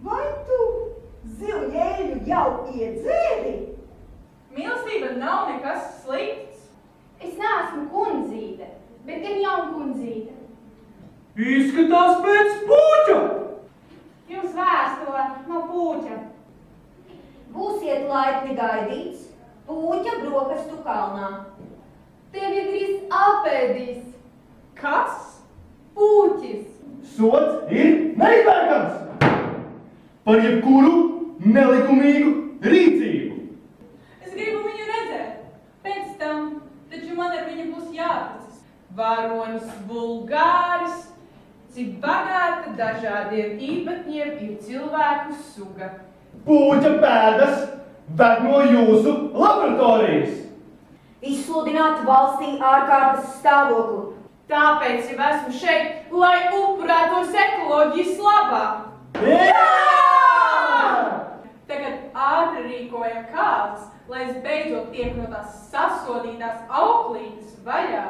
Vai tu zivjēļu jau iedzēri? Mīlestība nav nekas slikts. Es neesmu kundzīte, bet gan jauna kundzīte. Izskatās pēc puķa! Jums vēstule no Pūķa. Būsiet laipni gaidīts Pūķa brokastu kalnā. Tevi drīz apēdīs. Kas? Pūķis. Sods ir neizbēgams par jebkuru nelikumīgu rīcību. Es gribu viņu redzēt. Pēc tam, taču man ar viņu būs jāpacas. Varonis vulgāris, cik bagāta dažādiem īpatņiem ir cilvēku suga. Pūķa pēdas ved no jūsu laboratorijas. Izsludināt valstī ārkārtas stāvokli. Tāpēc jau esmu šeit, lai upurētos ekoloģijas labā. Jā! Tagad ātri rīkojam kādas, lai es beidzot tiek no tās sasodītās auklītes vaļā.